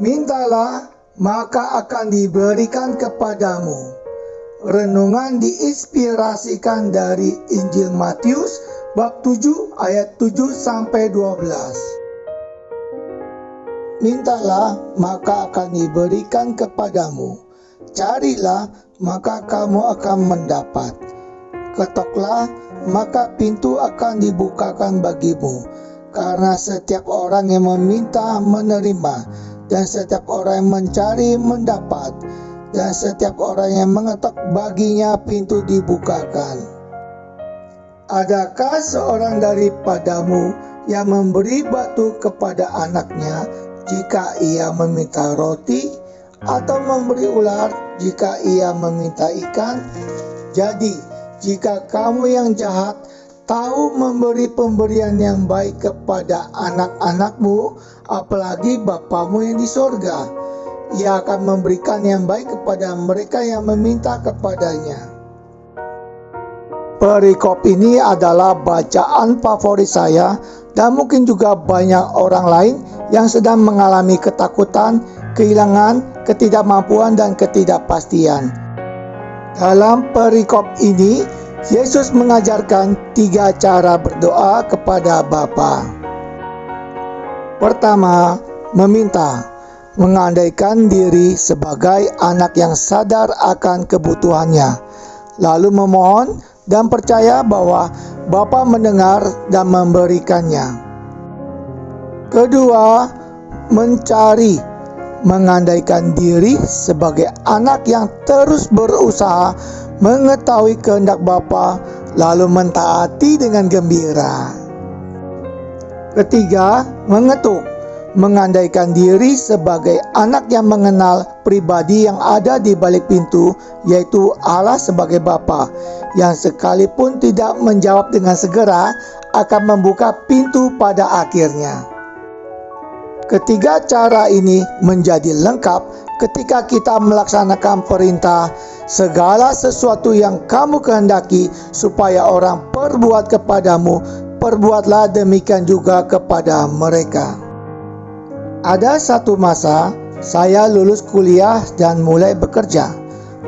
Mintalah, maka akan diberikan kepadamu. Renungan diinspirasikan dari Injil Matius bab 7 ayat 7-12. Mintalah, maka akan diberikan kepadamu. Carilah, maka kamu akan mendapat. Ketoklah, maka pintu akan dibukakan bagimu. Karena setiap orang yang meminta menerima, dan setiap orang yang mencari mendapat, dan setiap orang yang mengetok baginya pintu dibukakan. Adakah seorang daripadamu yang memberi batu kepada anaknya jika ia meminta roti, atau memberi ular jika ia meminta ikan? Jadi, jika kamu yang jahat tahu memberi pemberian yang baik kepada anak-anakmu, apalagi Bapamu yang di sorga, Ia akan memberikan yang baik kepada mereka yang meminta kepadanya. Perikop ini adalah bacaan favorit saya, dan mungkin juga banyak orang lain yang sedang mengalami ketakutan, kehilangan, ketidakmampuan, dan ketidakpastian. Dalam perikop ini, Yesus mengajarkan 3 cara berdoa kepada Bapa. Pertama, meminta, mengandaikan diri sebagai anak yang sadar akan kebutuhannya, lalu memohon dan percaya bahwa Bapa mendengar dan memberikannya. Kedua, mencari, mengandaikan diri sebagai anak yang terus berusaha mengetahui kehendak Bapa, lalu mentaati dengan gembira. Ketiga, mengetuk, mengandaikan diri sebagai anak yang mengenal pribadi yang ada di balik pintu, yaitu Allah sebagai Bapa, yang sekalipun tidak menjawab dengan segera, akan membuka pintu pada akhirnya. Ketiga cara ini menjadi lengkap ketika kita melaksanakan perintah, segala sesuatu yang kamu kehendaki supaya orang perbuat kepadamu, perbuatlah demikian juga kepada mereka. Ada satu masa, saya lulus kuliah dan mulai bekerja.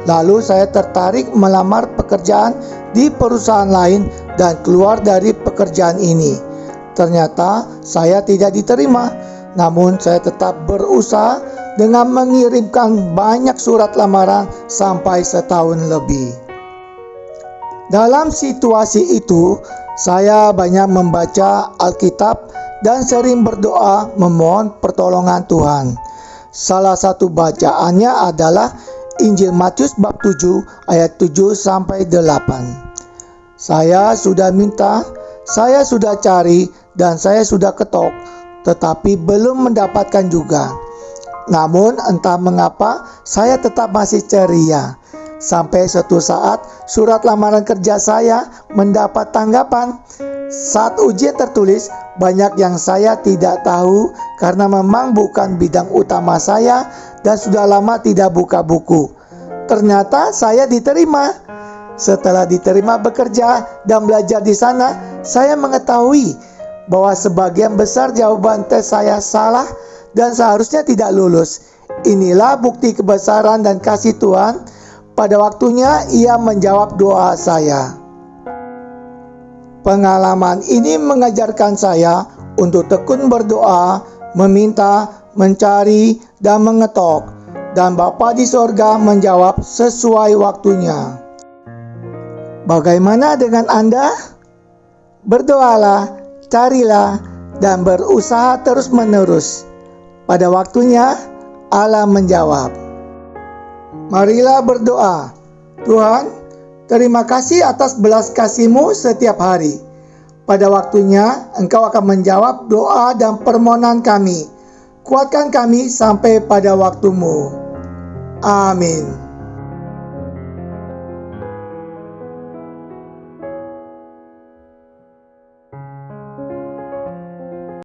Lalu saya tertarik melamar pekerjaan di perusahaan lain dan keluar dari pekerjaan ini. Ternyata saya tidak diterima. Namun saya tetap berusaha dengan mengirimkan banyak surat lamaran sampai setahun lebih. Dalam situasi itu, saya banyak membaca Alkitab dan sering berdoa memohon pertolongan Tuhan. Salah satu bacaannya adalah Injil Matius bab 7 ayat 7-8. Saya sudah minta, saya sudah cari, dan saya sudah ketok, tetapi belum mendapatkan juga. Namun entah mengapa saya tetap masih ceria. Sampai suatu saat surat lamaran kerja saya mendapat tanggapan. Saat ujian tertulis, banyak yang saya tidak tahu karena memang bukan bidang utama saya dan sudah lama tidak buka buku. Ternyata saya diterima. Setelah diterima bekerja dan belajar di sana, saya mengetahui bahwa sebagian besar jawaban tes saya salah dan seharusnya tidak lulus. Inilah bukti kebesaran dan kasih Tuhan. Pada waktunya Ia menjawab doa saya. Pengalaman ini mengajarkan saya untuk tekun berdoa, meminta, mencari, dan mengetok, dan Bapa di sorga menjawab sesuai waktunya. Bagaimana dengan Anda? Berdoalah, carilah, dan berusaha terus-menerus. Pada waktunya, Allah menjawab. Marilah berdoa. Tuhan, terima kasih atas belas kasih-Mu setiap hari. Pada waktunya, Engkau akan menjawab doa dan permohonan kami. Kuatkan kami sampai pada waktu-Mu. Amin.